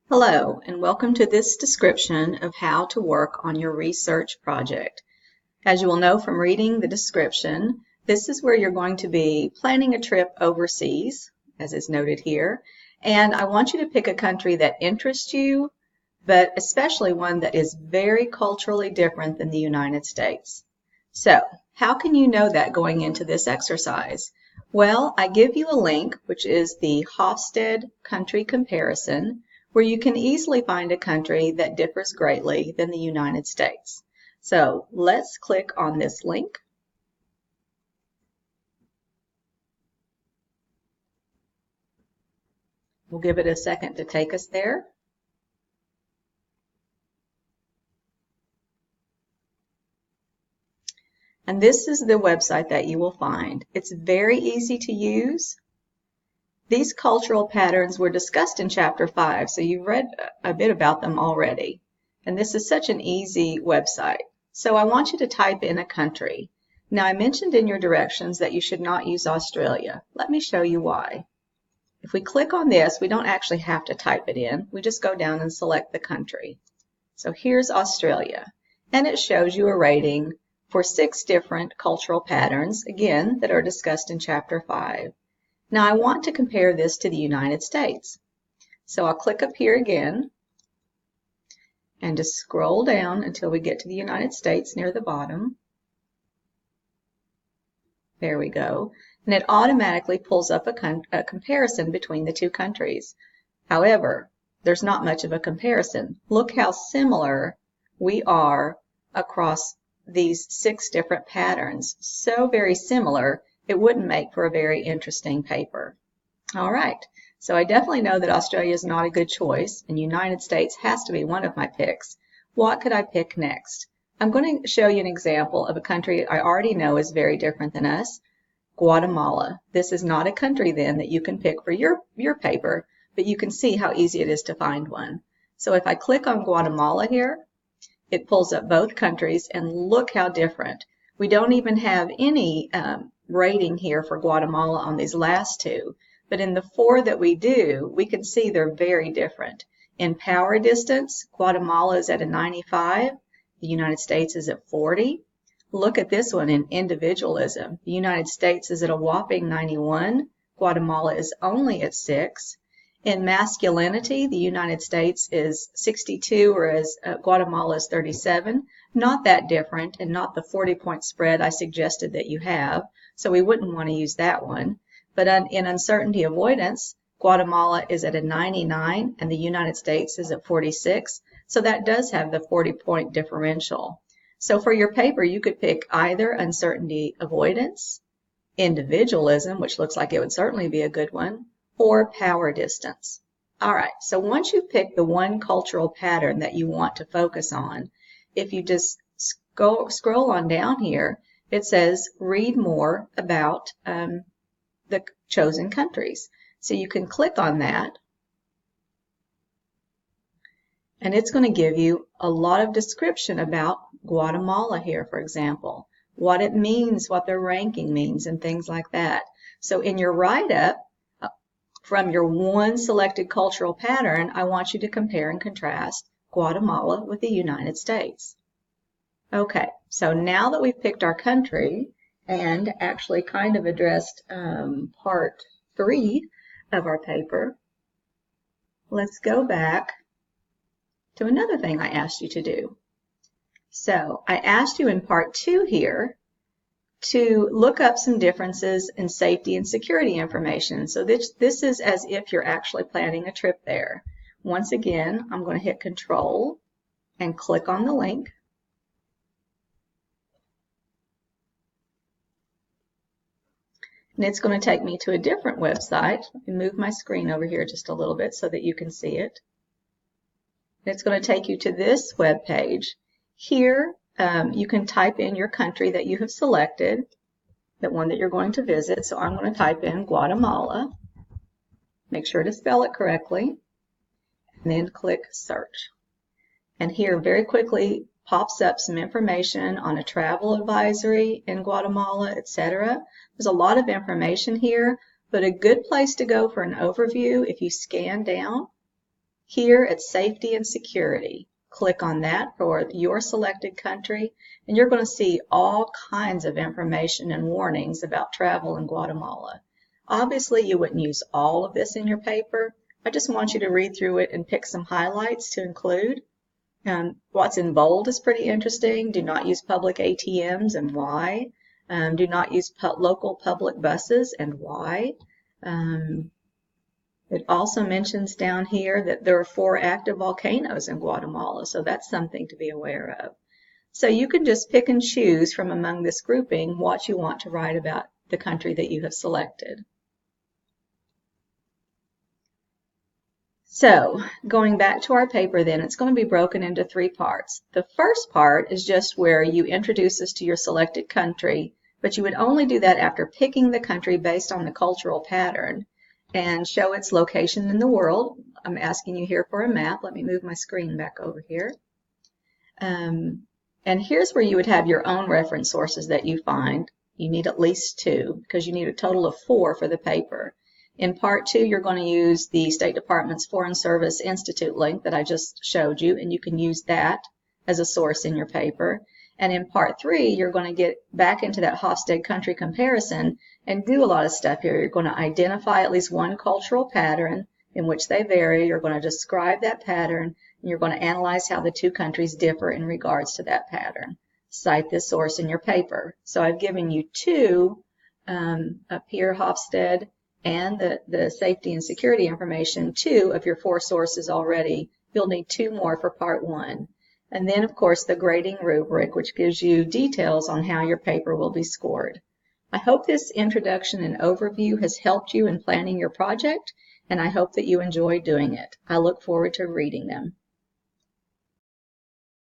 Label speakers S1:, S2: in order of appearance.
S1: Hello, and welcome to this description of how to work on your research project. As you will know from reading the description, this is where you're going to be planning a trip overseas, as is noted here, and I want you to pick a country that interests you, but especially one that is very culturally different than the United States. So, how can you know that going into this exercise? Well, I give you a link, which is the Hofstede Country Comparison, where you can easily find a country that differs greatly than the United States. So let's click on this link. We'll give it a second to take us there. And this is the website that you will find. It's very easy to use. These cultural patterns were discussed in Chapter 5, so you've read a bit about them already. And this is such an easy website. So I want you to type in a country. Now I mentioned in your directions that you should not use Australia. Let me show you why. If we click on this, we don't actually have to type it in. We just go down and select the country. So here's Australia. And it shows you a rating for 6 different cultural patterns, again, that are discussed in Chapter 5. Now I want to compare this to the United States. So I'll click up here again and just scroll down until we get to the United States near the bottom. There we go. And it automatically pulls up a comparison between the two countries. However, there's not much of a comparison. Look how similar we are across these 6 different patterns. So very similar, it wouldn't make for a very interesting paper. All right, so I definitely know that Australia is not a good choice, and United States has to be one of my picks. What could I pick next? I'm going to show you an example of a country I already know is very different than us, Guatemala. This is not a country then that you can pick for your paper, but you can see how easy it is to find one. So if I click on Guatemala here, it pulls up both countries, and look how different. We don't even have any rating here for Guatemala on these last 2, but in the 4 that we do, we can see they're very different. In power distance, Guatemala is at a 95, the United States is at 40. Look at this one in individualism. The United States is at a whopping 91, Guatemala is only at 6. In masculinity, the United States is 62, whereas Guatemala is 37. Not that different, and not the 40-point spread I suggested that you have, so we wouldn't want to use that one. But in uncertainty avoidance, Guatemala is at a 99, and the United States is at 46, so that does have the 40-point differential. So for your paper, you could pick either uncertainty avoidance, individualism, which looks like it would certainly be a good one, or power distance. All right, so once you pick the one cultural pattern that you want to focus on, if you just scroll on down here, it says read more about the chosen countries. So you can click on that, and it's going to give you a lot of description about Guatemala here, for example, what it means, what their ranking means, and things like that. So in your write-up, from your one selected cultural pattern, I want you to compare and contrast Guatemala with the United States. Okay, so now that we've picked our country and actually kind of addressed part 3 of our paper, let's go back to another thing I asked you to do. So I asked you in part 2 here to look up some differences in safety and security information. So this is as if you're actually planning a trip there. Once again, I'm going to hit Control and click on the link. And it's going to take me to a different website. Let me move my screen over here just a little bit so that you can see it. And it's going to take you to this web page. Here, you can type in your country that you have selected, the one that you're going to visit. So I'm going to type in Guatemala. Make sure to spell it correctly, and then click Search. And here very quickly pops up some information on a travel advisory in Guatemala, etc. There's a lot of information here, but a good place to go for an overview, if you scan down, Here it's safety and security. Click on that for your selected country, and you're going to see all kinds of information and warnings about travel in Guatemala. Obviously, you wouldn't use all of this in your paper. I just want you to read through it and pick some highlights to include. What's in bold is pretty interesting. Do not use public ATMs and why. Do not use local public buses and why. It also mentions down here that there are 4 active volcanoes in Guatemala, so that's something to be aware of. So you can just pick and choose from among this grouping what you want to write about the country that you have selected. So going back to our paper then, it's going to be broken into 3 parts. The first part is just where you introduce us to your selected country, but you would only do that after picking the country based on the cultural pattern and show its location in the world. I'm asking you here for a map. Let me move my screen back over here. And here's where you would have your own reference sources that you find. You need at least 2 because you need a total of 4 for the paper. In part 2, you're going to use the State Department's Foreign Service Institute link that I just showed you, and you can use that as a source in your paper. And in part 3, you're going to get back into that Hofstede country comparison and do a lot of stuff here. You're going to identify at least one cultural pattern in which they vary. You're going to describe that pattern, and you're going to analyze how the 2 countries differ in regards to that pattern. Cite this source in your paper. So I've given you 2 up here, Hofstede, and the safety and security information, 2 of your 4 sources already. You'll need 2 more for part 1. And then, of course, the grading rubric, which gives you details on how your paper will be scored. I hope this introduction and overview has helped you in planning your project, and I hope that you enjoy doing it. I look forward to reading them.